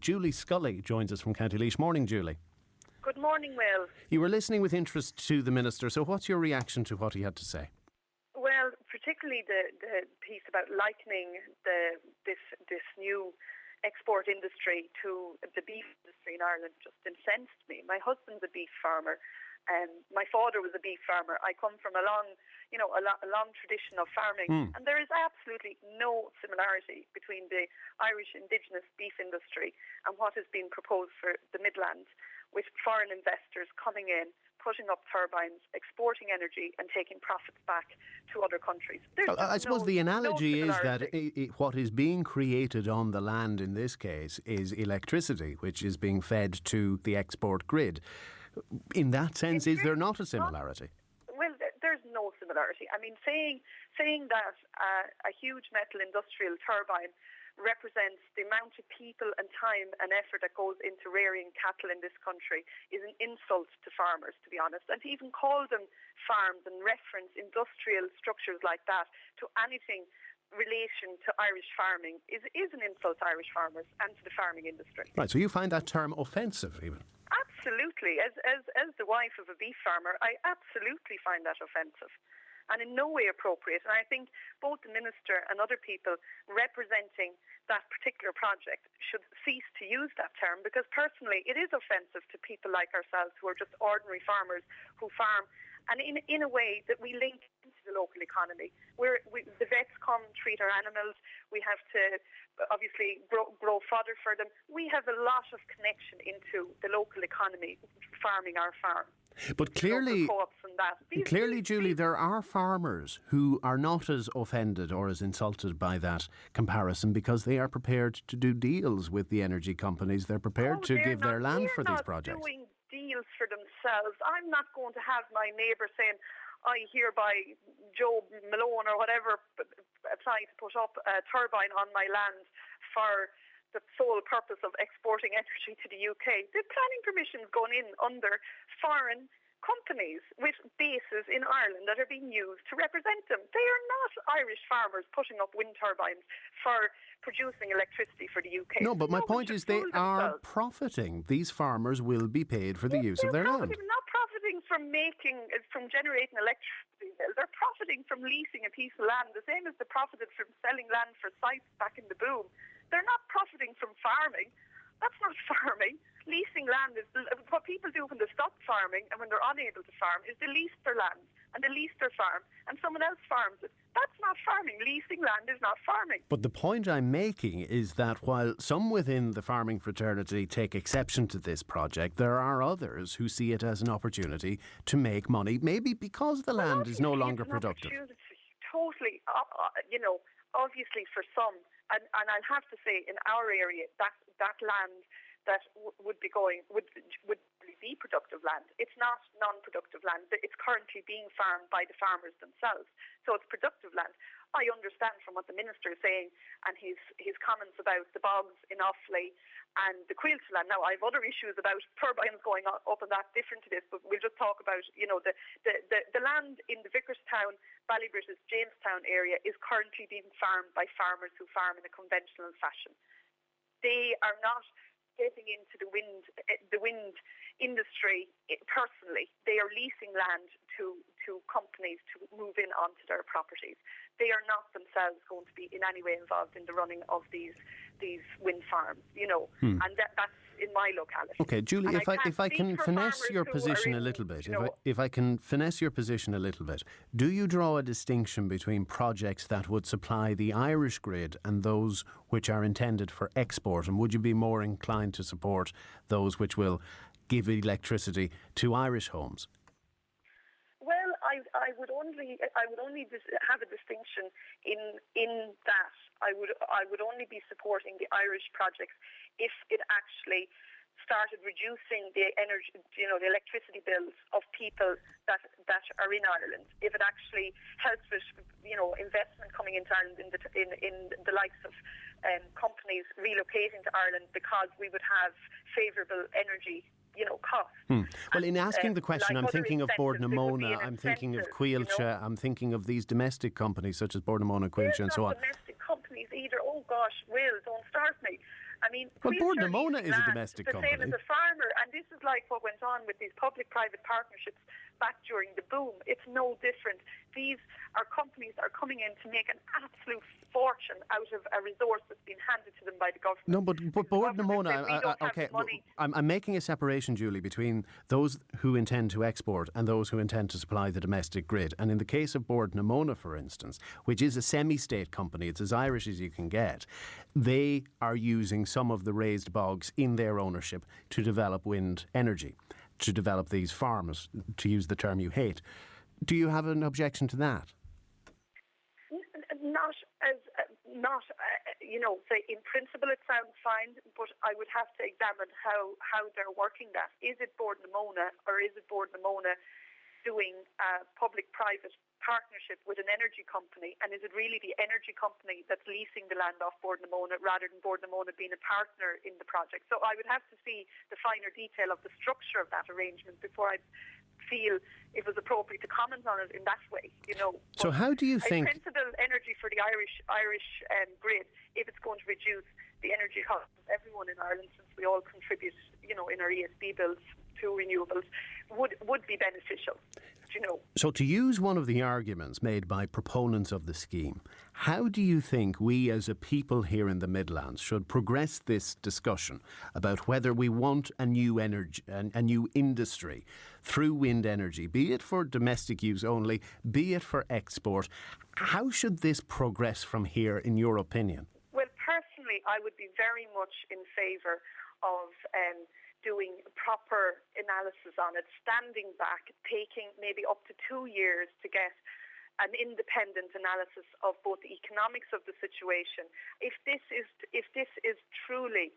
Julie Scully joins us from County Laois. Morning, Julie. Good morning, Will. You were listening with interest to the Minister, so what's your reaction to what he had to say? Well, particularly the piece about likening this new export industry to the beef industry in Ireland just incensed me. My husband's a beef farmer, and my father was a beef farmer. I come from a long tradition of farming, and there is absolutely no similarity between the Irish indigenous beef industry and what is being proposed for the Midlands, with foreign investors coming in, putting up turbines, exporting energy and taking profits back to other countries. I suppose the analogy is that what is being created on the land in this case is electricity, which is being fed to the export grid. In that sense, is there not a similarity? Well, there's no similarity. I mean, saying that a huge metal industrial turbine represents the amount of people and time and effort that goes into rearing cattle in this country is an insult to farmers, to be honest. And to even call them farms and reference industrial structures like that to anything relation to Irish farming is an insult to Irish farmers and to the farming industry. Right, so you find that term offensive even? Absolutely. As the wife of a beef farmer, I absolutely find that offensive and in no way appropriate. And I think both the Minister and other people representing that particular project should cease to use that term, because personally it is offensive to people like ourselves who are just ordinary farmers who farm, and in a way that we link into the local economy. The vets come, treat our animals, we have to obviously grow fodder for them. We have a lot of connection into the local economy, farming our farm. But clearly, Julie, there are farmers who are not as offended or as insulted by that comparison because they are prepared to do deals with the energy companies. They're prepared to give their land for these projects. They're not doing deals for themselves. I'm not going to have my neighbour saying, I hereby, Joe Malone or whatever, apply to put up a turbine on my land for the sole purpose of exporting energy to the UK. The planning permission's gone in under foreign companies with bases in Ireland that are being used to represent them. They are not Irish farmers putting up wind turbines for producing electricity for the UK. No, but my point is they are profiting. These farmers will be paid for the use of their land. They're not profiting from generating electricity. They're profiting from leasing a piece of land, the same as they profited from selling land for sites back in the boom. They're not profiting from farming. That's not farming. Leasing land is what people do when they stop farming and when they're unable to farm is they lease their land and they lease their farm and someone else farms it. That's not farming. Leasing land is not farming. But the point I'm making is that while some within the farming fraternity take exception to this project, there are others who see it as an opportunity to make money, maybe because the land is no longer productive. Totally, obviously for some. And I'll have to say, in our area, that land that would be productive land. It's not non-productive land. It's currently being farmed by the farmers themselves. So it's productive land. I understand from what the Minister is saying and his comments about the bogs in Offaly and the Quilter land. Now, I have other issues about turbines going up and that different to this, but we'll just talk about, the land in the Vicarstown, Ballybrittis, Jamestown area is currently being farmed by farmers who farm in a conventional fashion. They are not getting into the wind industry personally. They are leasing land to companies to move in onto their properties. They are not themselves going to be in any way involved in the running of these wind farms, and that's in my locality. Okay, Julie, if I can finesse your position a little bit, if I can finesse your position a little bit, do you draw a distinction between projects that would supply the Irish grid and those which are intended for export, and would you be more inclined to support those which will give electricity to Irish homes? Well, I would only have a distinction in that I would only be supporting the Irish projects if it actually started reducing the energy, the electricity bills of people that are in Ireland. If it actually helps with, investment coming into Ireland in the likes of companies relocating to Ireland, because we would have favourable energy costs. Well, in asking the question, I'm thinking of Bordnamona, I'm thinking of Quilcha, I'm thinking of these domestic companies such as Bordnamona, Quilcha and so on. Domestic companies either. Oh gosh, Will, don't start me. I mean, well, Bord na wheelchair Mona leasing is a land domestic the same as company. a farmer, and this is like what went on with these public-private partnerships back during the boom. It's no different. These are companies that are coming in to make an absolute fortune out of a resource that's been handed to them by the government. No, but Bord na Mona, okay, I'm making a separation, Julie, between those who intend to export and those who intend to supply the domestic grid. And in the case of Bord na Mona, for instance, which is a semi-state company, it's as Irish as you can get, they are using some of the raised bogs in their ownership to develop wind energy, to develop these farms, to use the term you hate. Do you have an objection to that? Say in principle it sounds fine, but I would have to examine how they're working that. Is it Bord na Mona, or is it Bord na Mona doing a public-private partnership with an energy company, and is it really the energy company that's leasing the land off Bord na Mona rather than Bord na Mona being a partner in the project? So I would have to see the finer detail of the structure of that arrangement before I feel it was appropriate to comment on it in that way, So how do you think... In principle, energy for the Irish grid, if it's going to reduce the energy costs of everyone in Ireland, since we all contribute, in our ESB bills to renewables, would be beneficial. So to use one of the arguments made by proponents of the scheme, how do you think we as a people here in the Midlands should progress this discussion about whether we want a new energy, a new industry through wind energy, be it for domestic use only, be it for export? How should this progress from here, in your opinion? Well, personally, I would be very much in favour of doing proper analysis on it, standing back, taking maybe up to 2 years to get an independent analysis of both the economics of the situation. If this is truly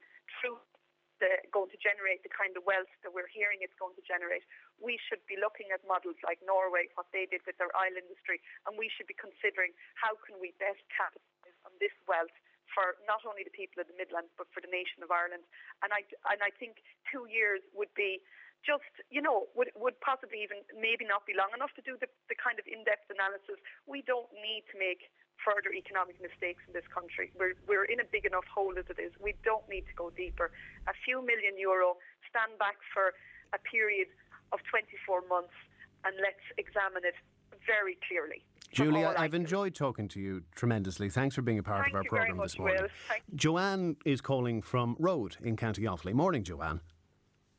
going to generate the kind of wealth that we're hearing it's going to generate, we should be looking at models like Norway, what they did with their oil industry, and we should be considering how can we best capitalise on this wealth for not only the people of the Midlands but for the nation of Ireland. And I think 2 years would be just, would possibly even maybe not be long enough to do the kind of in-depth analysis. We don't need to make further economic mistakes in this country. We're in a big enough hole as it is. We don't need to go deeper. A few million euro, stand back for a period of 24 months and let's examine it very clearly. Julie, I've enjoyed talking to you tremendously. Thanks for being a part of our programme this morning. Joanne is calling from Road in County Offaly. Morning, Joanne.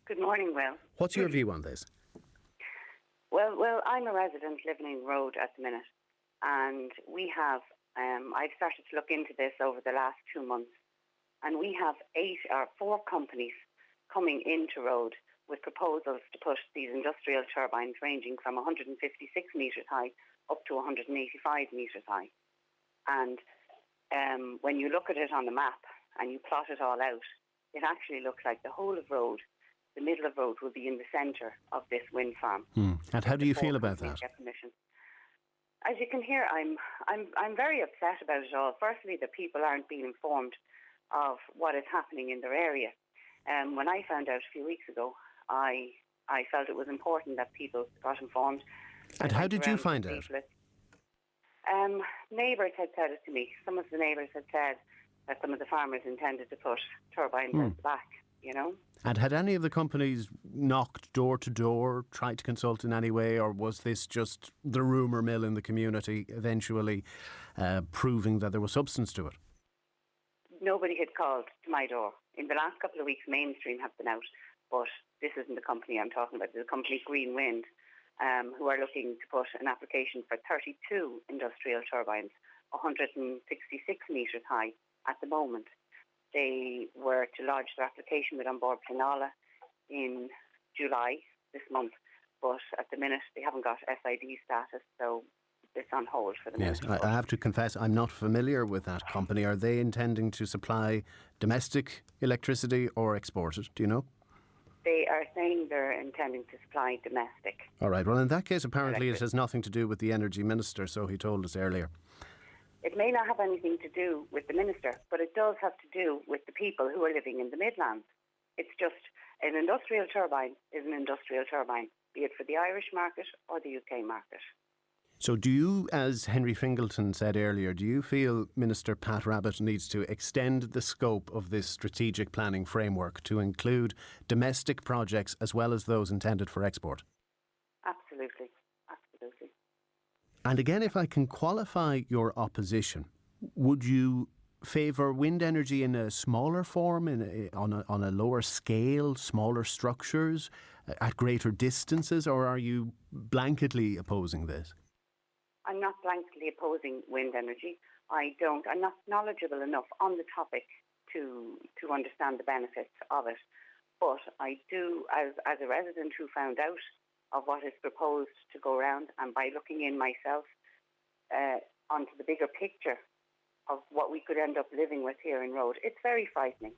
Good morning, Will. What's your view on this? Well, I'm a resident living in Road at the minute, and we have, I've started to look into this over the last 2 months, and we have 4 companies coming into Road with proposals to put these industrial turbines ranging from 156 metres high up to 185 metres high. And when you look at it on the map and you plot it all out, it actually looks like the whole of Road, the middle of Road, will be in the centre of this wind farm. And how do you feel about that? As you can hear, I'm very upset about it all. Firstly, that people aren't being informed of what is happening in their area. When I found out a few weeks ago, I felt it was important that people got informed. And how did you find out? Neighbours had said it to me. Some of the neighbours had said that some of the farmers intended to put turbines out the back, And had any of the companies knocked door to door, tried to consult in any way, or was this just the rumour mill in the community eventually proving that there was substance to it? Nobody had called to my door. In the last couple of weeks, Mainstream have been out, but this isn't the company I'm talking about. It's the company Green Wind, who are looking to put an application for 32 industrial turbines, 166 metres high at the moment. They were to lodge their application with Onboard Planala in July this month, but at the minute they haven't got SID status, so it's on hold for the minute. Yes, I have to confess I'm not familiar with that company. Are they intending to supply domestic electricity or export it? Do you know? They are saying they're intending to supply domestic. All right. Well, in that case, apparently it has nothing to do with the Energy Minister, so he told us earlier. It may not have anything to do with the Minister, but it does have to do with the people who are living in the Midlands. It's just an industrial turbine is an industrial turbine, be it for the Irish market or the UK market. So do you, as Henry Fingleton said earlier, do you feel Minister Pat Rabbitt needs to extend the scope of this strategic planning framework to include domestic projects as well as those intended for export? Absolutely. Absolutely. And again, if I can qualify your opposition, would you favour wind energy in a smaller form, on a lower scale, smaller structures, at greater distances, or are you blanketly opposing this? I'm not blankly opposing wind energy. I'm not knowledgeable enough on the topic to understand the benefits of it. But I do, as a resident who found out of what is proposed to go around, and by looking in myself onto the bigger picture of what we could end up living with here in Road, it's very frightening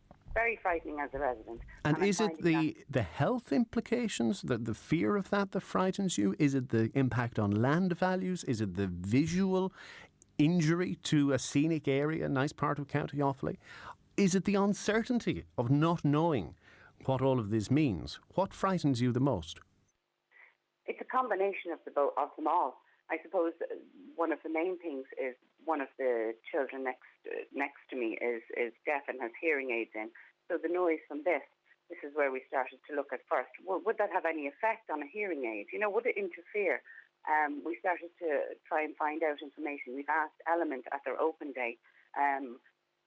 as a resident. And is it the health implications, the fear of that frightens you? Is it the impact on land values? Is it the visual injury to a scenic area, a nice part of County Offaly? Is it the uncertainty of not knowing what all of this means? What frightens you the most? It's a combination of them all. I suppose one of the main things is one of the children next to me is deaf and has hearing aids in. So the noise from this is where we started to look at first. Would that have any effect on a hearing aid? Would it interfere? We started to try and find out information. We've asked Element at their open day.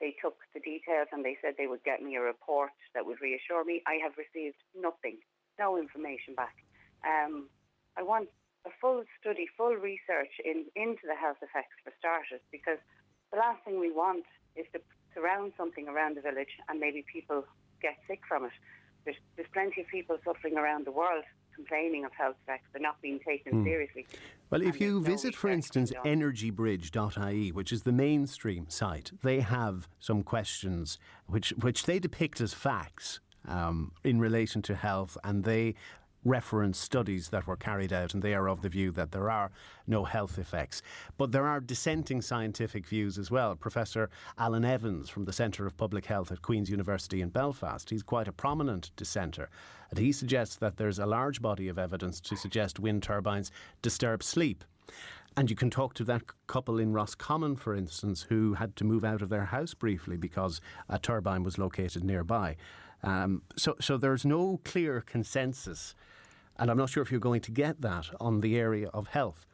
They took the details and they said they would get me a report that would reassure me. I have received nothing, no information back. I want a full study, full research into the health effects for starters, because the last thing we want is to surround something around the village and maybe people get sick from it. There's plenty of people suffering around the world complaining of health effects. They're not being taken seriously. Well, if you visit, for instance, energybridge.ie, which is the mainstream site, they have some questions which they depict as facts in relation to health, and they reference studies that were carried out, and they are of the view that there are no health effects. But there are dissenting scientific views as well. Professor Alan Evans from the Centre of Public Health at Queen's University in Belfast, he's quite a prominent dissenter, and he suggests that there's a large body of evidence to suggest wind turbines disturb sleep. And you can talk to that couple in Roscommon, for instance, who had to move out of their house briefly because a turbine was located nearby. So there's no clear consensus, and I'm not sure if you're going to get that on the area of health.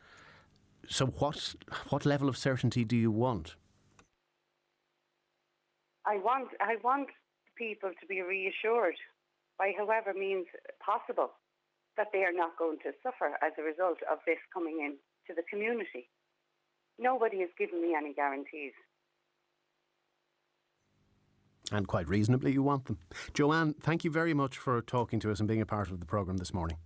So what level of certainty do you want? I want people to be reassured by however means possible that they are not going to suffer as a result of this coming in to the community. Nobody has given me any guarantees. And quite reasonably you want them. Joanne, thank you very much for talking to us and being a part of the programme this morning.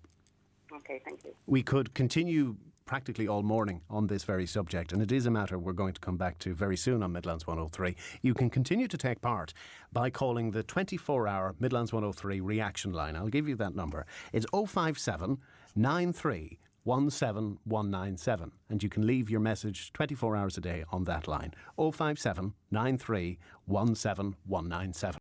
Okay, thank you. We could continue practically all morning on this very subject, and it is a matter we're going to come back to very soon on Midlands 103. You can continue to take part by calling the 24-hour Midlands 103 reaction line. I'll give you that number. It's 057 93 17197, and you can leave your message 24 hours a day on that line. 057 93 17197.